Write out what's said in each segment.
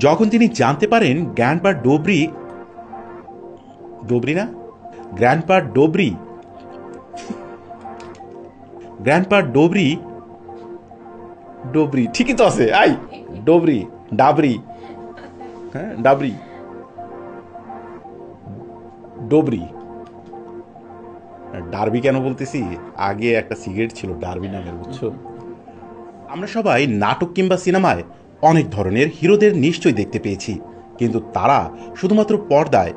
যখন তিনি জানতে পারেন গ্র্যান্ডপা ডোবরি ডোবরি না গ্র্যান্ডপা ডোবরি গ্র্যান্ডপা ডোবরি ডোবরি ঠিকই তো আছে আই ডোবরি ডাবরি হ্যাঁ ডাবরি ডোবরি ডার্বি কেন বলতেছি আগে একটা সিগারেট ছিল ডার্বি নামের বুঝছো। আমরা সবাই নাটক কিংবা সিনেমায় অনেক ধরনের হিরোদের নিশ্চয়ই দেখতে পেয়েছি, কিন্তু তারা শুধুমাত্র পর্দায়।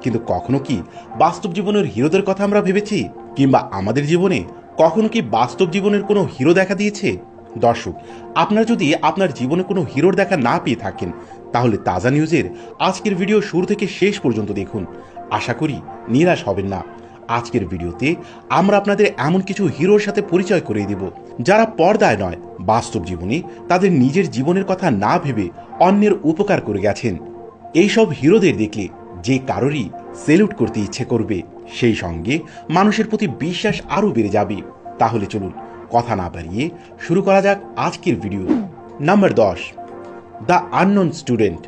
কিন্তু কখনো কি বাস্তব জীবনের হিরোদের কথা আমরা ভেবেছি? কিংবা আমাদের জীবনে কখনো কি বাস্তব জীবনের কোনো হিরো দেখা দিয়েছে? দর্শক, আপনারা যদি আপনার জীবনে কোনো হিরোর দেখা না পেয়ে থাকেন, তাহলে তাজা নিউজের আজকের ভিডিও শুরু থেকে শেষ পর্যন্ত দেখুন। আশা করি নিরাশ হবেন না। আজকের ভিডিওতে আমরা আপনাদের এমন কিছু হিরোর সাথে পরিচয় করিয়ে দেব, যারা পর্দায় নয়, বাস্তব জীবনে তাদের নিজের জীবনের কথা না ভেবে অন্যের উপকার করে গেছেন। এইসব হিরোদের দেখলে যে কারোরই সেলুট করতে ইচ্ছে করবে, সেই সঙ্গে মানুষের প্রতি বিশ্বাস আরও বেড়ে যাবে। তাহলে চলুন কথা না বাড়িয়ে শুরু করা যাক আজকের video. Number 10, the unknown student.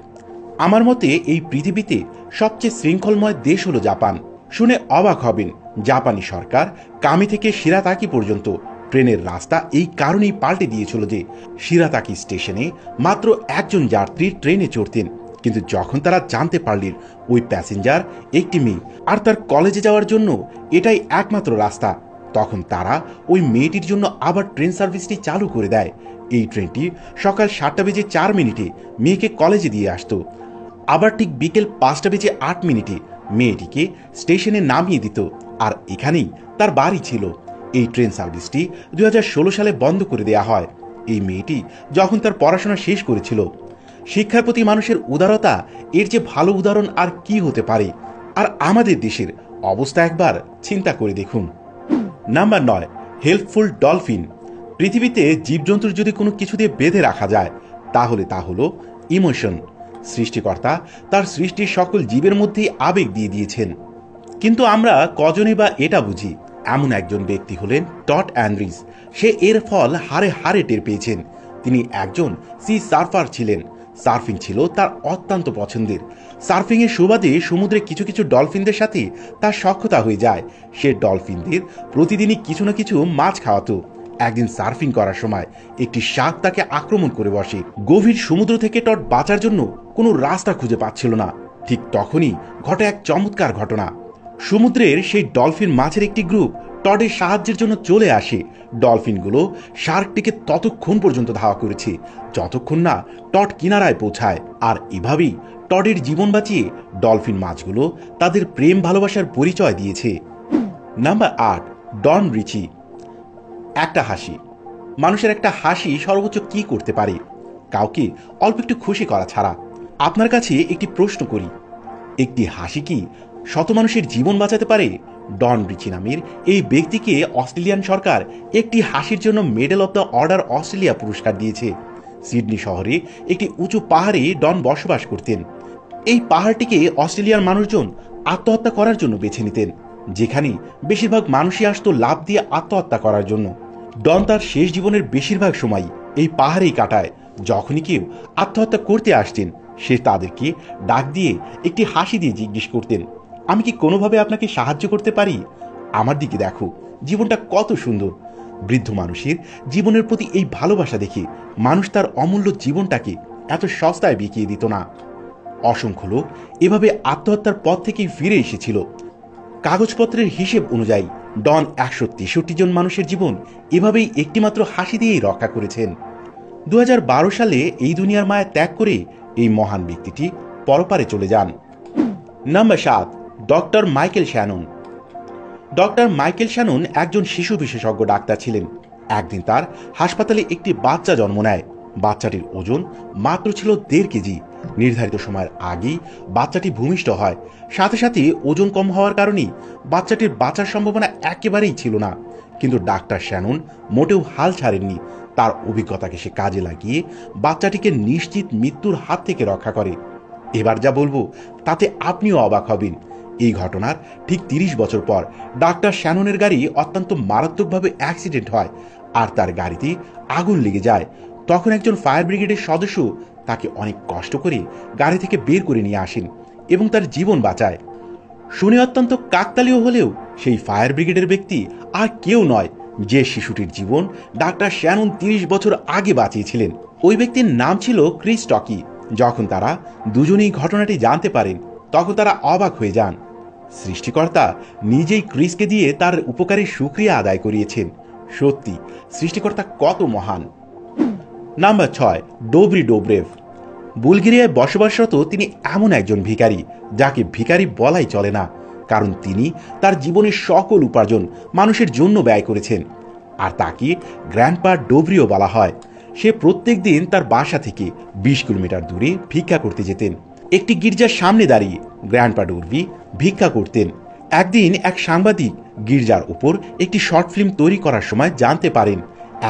আমার মতে এই পৃথিবীতে সবচেয়ে শৃঙ্খলময় দেশ হলো জাপান। শুনে অবাক হবেন, জাপানি সরকার কামি থেকে শিরাতাকি পর্যন্ত ট্রেনের রাস্তা এই কারণেই পাল্টে দিয়েছিল যে শিরাতাকি স্টেশনে মাত্র একজন যাত্রী ট্রেনে চড়তেন, কিন্তু যখন তারা জানতে পারলেন ওই প্যাসেঞ্জার একটি মেয়ে আর তার কলেজে যাওয়ার জন্য এটাই একমাত্র রাস্তা, তখন তারা ওই মেয়েটির জন্য আবার ট্রেন সার্ভিসটি চালু করে দেয়। এই ট্রেনটি সকাল 7:04 মেয়েকে কলেজে দিয়ে আসতো, আবার ঠিক বিকেল 5:08 মেয়েটিকে স্টেশনে নামিয়ে দিত, আর এখানেই তার বাড়ি ছিল। এই ট্রেন সার্ভিসটি 2016 সালে বন্ধ করে দেওয়া হয়। এই মেয়েটি যখন তার পড়াশোনা শেষ করেছিল। শিক্ষার প্রতি মানুষের উদারতা, এর যে ভালো উদাহরণ আর কি হতে পারে? আর আমাদের দেশের অবস্থা একবার চিন্তা করে দেখুন। Number 9, helpful dolphin. পৃথিবীতে জীবজন্তুর যদি কোনো কিছু দিয়ে বেঁধে রাখা যায়, তাহলে তা হলো ইমোশন। সৃষ্টিকর্তা তার সৃষ্টির সকল জীবের মধ্যেই আবেগ দিয়ে দিয়েছেন, কিন্তু আমরা কজনই বা এটা বুঝি? এমন একজন ব্যক্তি হলেন টড অ্যান্ড্রিস। সে এর ফল হারে হারে টের পেয়েছেন। তিনি একজন সি সার্ফার ছিলেন। সার্ফিং ছিল তার অত্যন্ত পছন্দের। সার্ফিংয়ের সুবাদে সমুদ্রে কিছু কিছু ডলফিনদের সাথে তার সখ্যতা হয়ে যায়। সে ডলফিনদের প্রতিদিনই কিছু না কিছু মাছ খাওয়াতো। একদিন সার্ফিং করার সময় একটি শার্ক তাকে আক্রমণ করে বসে। গভীর সমুদ্র থেকে টড বাঁচার জন্য কোনো রাস্তা খুঁজে পাচ্ছিল না। ঠিক তখনই ঘটে এক চমৎকার ঘটনা। সমুদ্রের সেই ডলফিন মাছের একটি গ্রুপ টডের সাহায্যের জন্য চলে আসে। ডলফিনগুলো শার্কটিকে ততক্ষণ পর্যন্ত ধাওয়া করেছে যতক্ষণ না টড কিনারায় পৌঁছায়, আর এভাবেই টডের জীবন বাঁচিয়ে ডলফিন মাছগুলো তাদের প্রেম ভালোবাসার পরিচয় দিয়েছে। নাম্বার 8, ডন রিচি। একটা হাসি। মানুষের একটা হাসি সর্বোচ্চ কি করতে পারে? কাউকে অল্প একটু খুশি করা ছাড়া। আপনার কাছে একটি প্রশ্ন করি, একটি হাসি কি শত মানুষের জীবন বাঁচাতে পারে? ডন রিচি নামের এই ব্যক্তিকে অস্ট্রেলিয়ান সরকার একটি হাসির জন্য medal of the order Australia পুরস্কার দিয়েছে। সিডনি শহরে একটি উঁচু পাহাড়ে ডন বসবাস করতেন। এই পাহাড়টিকে অস্ট্রেলিয়ার মানুষজন আত্মহত্যা করার জন্য বেছে নিতেন, যেখানে বেশিরভাগ মানুষই আসতো লাভ দিয়ে আত্মহত্যা করার জন্য। ডন তার শেষ জীবনের বেশিরভাগ সময় এই পাহাড়েই কাটায়। যখনই কেউ আত্মহত্যা করতে আসতেন, সে তাদেরকে ডাক দিয়ে একটি হাসি দিয়ে জিজ্ঞেস করতেন, আমি কি কোনোভাবে আপনাকে সাহায্য করতে পারি? আমার দিকে দেখো, জীবনটা কত সুন্দর। বৃদ্ধ মানুষের জীবনের প্রতি এই ভালোবাসা দেখে মানুষ তার অমূল্য জীবনটাকে এত সস্তায় বিকিয়ে দিত না। অসংখ্য লোক এভাবে আত্মহত্যার পথ থেকেই ফিরে এসেছিল। কাগজপত্রের হিসেব অনুযায়ী ডন 163 জন মানুষের জীবন এভাবেই একটিমাত্র হাসি দিয়েই রক্ষা করেছেন। 2012 সালে এই দুনিয়ার মায়া ত্যাগ করে এই মহান ব্যক্তিটি পরপারে চলে যান। Number 7, doctor Michael Shannon. Doctor Michael Shannon একজন শিশু বিশেষজ্ঞ ডাক্তার ছিলেন। একদিন তার হাসপাতালে একটি বাচ্চা জন্ম নেয়। বাচ্চাটির ওজন মাত্র ছিল 1.5 কেজি। নির্ধারিত সময়ের আগেই বাচ্চাটি ভূমিষ্ঠ হয়। সাথে সাথে ওজন কম হওয়ার কারণেই বাচ্চাটির বাঁচার সম্ভাবনা একেবারেই ছিল না। কিন্তু ডাক্তার শ্যানন মোটেও হাল ছাড়েননি। তার অভিজ্ঞতাকে সে কাজে লাগিয়ে বাচ্চাটিকে নিশ্চিত মৃত্যুর হাত থেকে রক্ষা করে। এবার যা বলবো তাতে আপনিও অবাক হবেন। এই ঘটনার ঠিক 30 বছর পর ডাক্তার শ্যাননের গাড়ি অত্যন্ত মারাত্মকভাবে অ্যাক্সিডেন্ট হয়, আর তার গাড়িতে আগুন লেগে যায়। তখন একজন ফায়ার ব্রিগেডের সদস্য তাকে অনেক কষ্ট করে গাড়ি থেকে বের করে নিয়ে আসেন এবং তার জীবন বাঁচায়। শুনে অত্যন্ত কাকতালীয় হলেও সেই ফায়ার ব্রিগেডের ব্যক্তি আর কেউ নয় যে শিশুটির জীবন ডাক্তার শ্যানন 30 বছর আগে বাঁচিয়েছিলেন। ওই ব্যক্তির নাম ছিল ক্রিস টকি। যখন তারা দুজনেই ঘটনাটি জানতে পারেন তখন তারা অবাক হয়ে যান। সৃষ্টিকর্তা নিজেই ক্রিসকে দিয়ে তার উপকারের সুক্রিয়া আদায় করিয়েছেন। সত্যি সৃষ্টিকর্তা কত মহান। নাম্বার 6, ডোব্রি ডোব্রেভ। বুলগেরিয়ায় বসবাসরত তিনি এমন একজন ভিখারি যাকে ভিখারি বলাই চলে না, কারণ তিনি তার জীবনের সকল উপার্জন মানুষের জন্য ব্যয় করেছেন। আর তাকে গ্র্যান্ডপা ডোব্রিও বলা হয়। সে প্রত্যেক দিন তার বাসা থেকে 20 কিলোমিটার দূরে ভিক্ষা করতে যেতেন। একটি গির্জার সামনে দাঁড়িয়ে গ্র্যান্ডপা ডোব্রি ভিক্ষা করতেন। একদিন এক সাংবাদিক গির্জার উপর একটি শর্ট ফিল্ম তৈরি করার সময় জানতে পারেন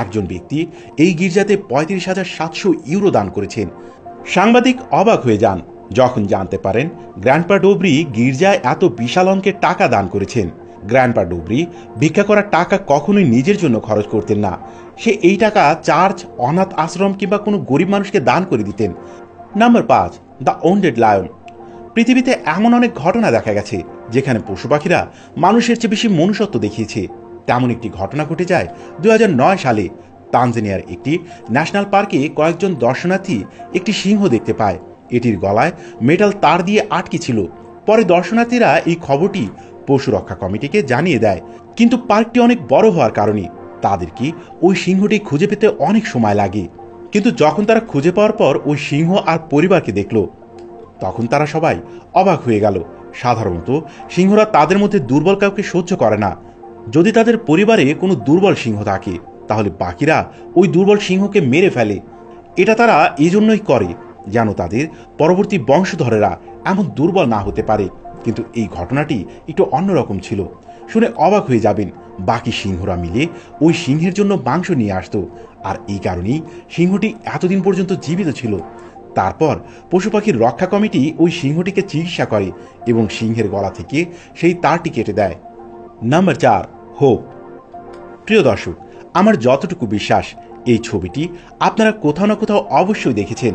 একজন ব্যক্তি এই গির্জাতে 35,700 ইউরো দান করেছেন। সাংবাদিক অবাক হয়ে যান যখন জানতে পারেন গ্র্যান্ডপা ডোব্রি গির্জায় এত বিশাল অঙ্কের টাকা দান করেছেন। গ্র্যান্ডপা ডোব্রি ভিক্ষা করার টাকা কখনোই নিজের জন্য খরচ করতেন না। সে এই টাকা চার্চ, অনাথ আশ্রম কিংবা কোনো গরিব মানুষকে দান করে দিতেন। Number 5, the wounded lion. পৃথিবীতে এমন অনেক ঘটনা দেখা গেছে যেখানে পশু পাখিরা মানুষের চেয়ে বেশি মনুষ্যত্ব দেখিয়েছে। তেমন একটি ঘটনা ঘটে যায় 2009 সালে। তানজানিয়ার একটি ন্যাশনাল পার্কে কয়েকজন দর্শনার্থী একটি সিংহ দেখতে পায়। এটির গলায় মেটাল তার দিয়ে আটকে ছিল। পরে দর্শনার্থীরা এই খবরটি পশু রক্ষা কমিটিকে জানিয়ে দেয়, কিন্তু পার্কটি অনেক বড় হওয়ার কারণে তাদেরকে ওই সিংহটি খুঁজে পেতে অনেক সময় লাগে। কিন্তু যখন তারা খুঁজে পাওয়ার পর ওই সিংহ আর পরিবারকে দেখল তখন তারা সবাই অবাক হয়ে গেল। সাধারণত সিংহরা তাদের মধ্যে দুর্বল কাউকে সহ্য করে না। যদি তাদের পরিবারে কোনো দুর্বল সিংহ থাকে তাহলে বাকিরা ওই দুর্বল সিংহকে মেরে ফেলে। এটা তারা এই জন্যই করে যেন তাদের পরবর্তী বংশধরেরা এমন দুর্বল না হতে পারে। কিন্তু এই ঘটনাটি একটু অন্যরকম ছিল। শুনে অবাক হয়ে যাবেন, বাকি সিংহরা মিলে ওই সিংহের জন্য মাংস নিয়ে আসতো, আর এই কারণেই সিংহটি এতদিন পর্যন্ত জীবিত ছিল। তারপর পশু পাখির রক্ষা কমিটি ওই সিংহটিকে চিকিৎসা করে এবং সিংহের গলা থেকে সেই তারটি কেটে দেয়। Number 4, hope. প্রিয় দর্শক, আমার যতটুকু বিশ্বাস এই ছবিটি আপনারা কোথাও না কোথাও অবশ্যই দেখেছেন।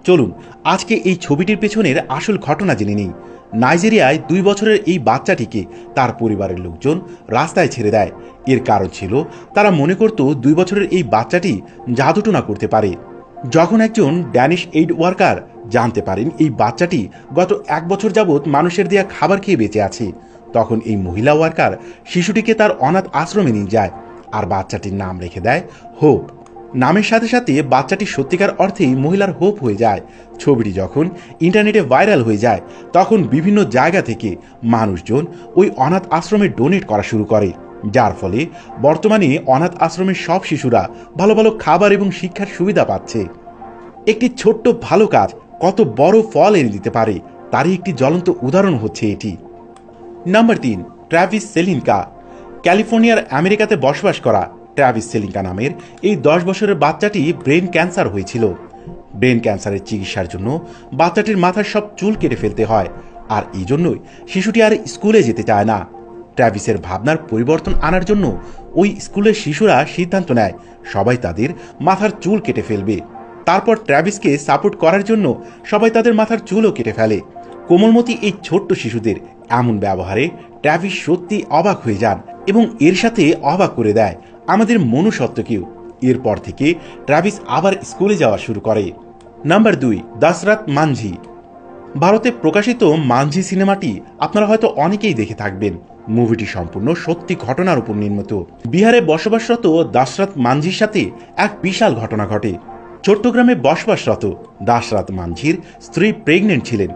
চলুন আজকে এই ছবিটির পেছনের আসল ঘটনা জেনে নিই। নাইজেরিয়ায় 2 বছরের এই বাচ্চাটিকে তার পরিবারের লোকজন রাস্তায় ছেড়ে দেয়। এর কারণ ছিল তারা মনে করত 2 বছরের এই বাচ্চাটি জাদুটোনা করতে পারে। যখন একজন ড্যানিশ এইড ওয়ার্কার জানতে পারেন এই বাচ্চাটি গত 1 বছর যাবৎ মানুষের দেয়া খাবার খেয়ে বেঁচে আছে, তখন এই মহিলা ওয়ার্কার শিশুটিকে তার অনাথ আশ্রমে নিয়ে যায় আর বাচ্চাটির নাম রেখে দেয় হোপ। নামের সাথে সাথে বাচ্চাটি সত্যিকার অর্থেই মহিলার হোপ হয়ে যায়। ছবিটি যখন ইন্টারনেটে ভাইরাল হয়ে যায় তখন বিভিন্ন জায়গা থেকে মানুষজন ওই অনাথ আশ্রমে ডোনেট করা শুরু করে, যার ফলে বর্তমানে অনাথ আশ্রমের সব শিশুরা ভালো ভালো খাবার এবং শিক্ষার সুবিধা পাচ্ছে। একটি ছোট্ট ভালো কাজ কত বড় ফল এনে দিতে পারে তারই একটি জ্বলন্ত উদাহরণ হচ্ছে এটি। Number 3, Travis Selinka. ক্যালিফোর্নিয়ার আমেরিকাতে বসবাস করা ট্র্যাভিস সেলিনকা নামের এই 10 বছরের বাচ্চাটি ব্রেন ক্যান্সার হয়েছিল। ব্রেন ক্যান্সারের চিকিৎসার জন্য বাচ্চাটির মাথার সব চুল কেটে ফেলতে হয়, আর এই জন্যই শিশুটি আর স্কুলে যেতে চায় না। ট্র্যাভিসের ভাবনার পরিবর্তন আনার জন্য ওই স্কুলের শিশুরা সিদ্ধান্ত নেয় সবাই তাদের মাথার চুল কেটে ফেলবে। তারপর ট্র্যাভিসকে সাপোর্ট করার জন্য সবাই তাদের মাথার চুলও কেটে ফেলে। কোমলমতি এই ছোট্ট শিশুদের এমন ব্যবহারে ট্র্যাভিস সত্যি অবাক হয়ে যান এবং এর সাথে অবাক করে দেয় আমাদের মনুষ্যত্বকেও। এরপর থেকে ট্র্যাভিস আবার স্কুলে যাওয়া শুরু করে। নাম্বার 2, দাশরথ মানঝি। ভারতে প্রকাশিত মানঝি সিনেমাটি আপনারা হয়তো অনেকেই দেখে থাকবেন। মুভিটি সম্পূর্ণ সত্যি ঘটনার উপর নির্মিত। বিহারে বসবাসরত দাশরথ মানঝির সাথে এক বিশাল ঘটনা ঘটে। চট্টগ্রামে বসবাসরত দাশরথ মানঝির স্ত্রী প্রেগনেন্ট ছিলেন।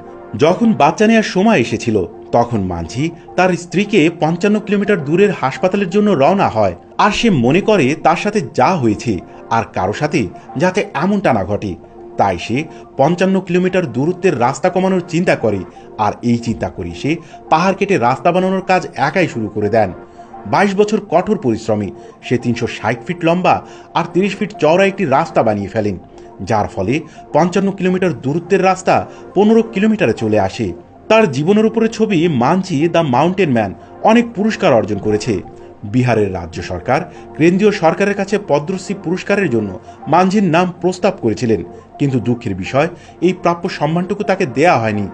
যখন বাচ্চা নেওয়ার সময় এসেছিল তখন মানঝি তার স্ত্রীকে 55 কিলোমিটার দূরের হাসপাতালের জন্য রওনা হয়। আর সে মনে করে তার সাথে যা হয়েছে আর কারো সাথে যাতে এমনটা না ঘটে, তাই সে 55 কিলোমিটার দূরত্বের রাস্তা কমানোর চিন্তা করে। আর এই চিন্তা করে সে পাহাড় কেটে রাস্তা বানানোর কাজ একাই শুরু করে দেন। 22 বছর কঠোর পরিশ্রমে সে 360 ফিট লম্বা আর 30 ফিট চওড়া একটি রাস্তা বানিয়ে ফেলেন, যার ফলে 55 কিলোমিটার দূরত্বের রাস্তা 15 কিলোমিটারে চলে আসে। তার জীবনের উপরে ছবি মানঝি দ্য মাউন্টেন ম্যান অনেক পুরস্কার অর্জন করেছে। বিহারের রাজ্য সরকার কেন্দ্রীয় সরকারের কাছে পদ্মশ্রী পুরস্কারের জন্য মানঝির নাম প্রস্তাব করেছিলেন, কিন্তু দুঃখের বিষয় এই প্রাপ্য সম্মানটুকু তাকে দেয়া হয়নি।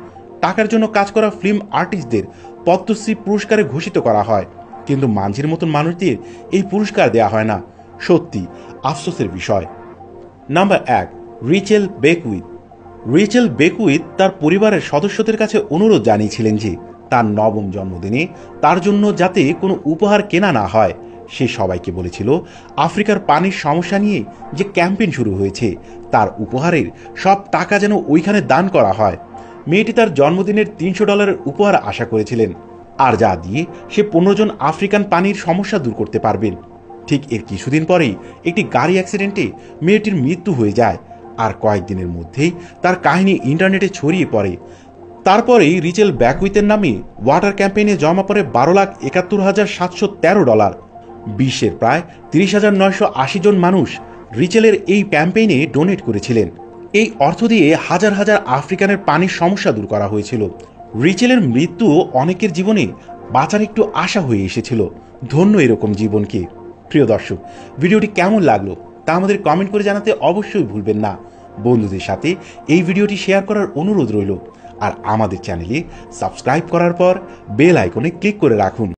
টাকার জন্য কাজ করা ফিল্ম আর্টিস্টদের পদ্মশ্রী পুরস্কারে ঘোষিত করা হয়, কিন্তু মানঝির মতন মানুষদের এই পুরস্কার দেয়া হয় না। সত্যি আফসোসের বিষয়। Number 1, Rietschel Beckwith. Rietschel Beckwith তার পরিবারের সদস্যদের কাছে অনুরোধ জানিয়েছিলেন যে তার নবম জন্মদিনে তার জন্য যাতে কোনো উপহার কেনা না হয়। সে সবাইকে বলেছিল আফ্রিকার পানির সমস্যা নিয়ে যে ক্যাম্পেইন শুরু হয়েছে তার উপহারের সব টাকা যেন ওইখানে দান করা হয়। মেয়েটি তার জন্মদিনের $300 উপহার আশা করেছিলেন, আর যা দিয়ে সে 15 জন আফ্রিকান পানির সমস্যা দূর করতে পারবেন। ঠিক এর কিছুদিন পরেই একটি গাড়ি অ্যাক্সিডেন্টে মেয়েটির মৃত্যু হয়ে যায়, আর কয়েকদিনের মধ্যেই তার কাহিনী ইন্টারনেটে ছড়িয়ে পড়ে। তারপরেই রিচেল বেকউইথের নামে ওয়াটার ক্যাম্পেইনে জমা পড়ে $12,71,713। বিশ্বের প্রায় 30,980 জন মানুষ রিচেলের এই ক্যাম্পেইনে ডোনেট করেছিলেন। এই অর্থ দিয়ে হাজার হাজার আফ্রিকানের পানির সমস্যা দূর করা হয়েছিল। রিচেলের মৃত্যু অনেকের জীবনে বাঁচার একটু আশা হয়ে এসেছিল। ধন্য এরকম জীবনকে। প্রিয় দর্শক, ভিডিওটি কেমন লাগলো তা আমাদের কমেন্ট করে জানাতে অবশ্যই ভুলবেন না। বন্ধুদের সাথে এই ভিডিওটি শেয়ার করার অনুরোধ রইল, আর আমাদের চ্যানেলে সাবস্ক্রাইব করার পর বেল আইকনে ক্লিক করে রাখুন।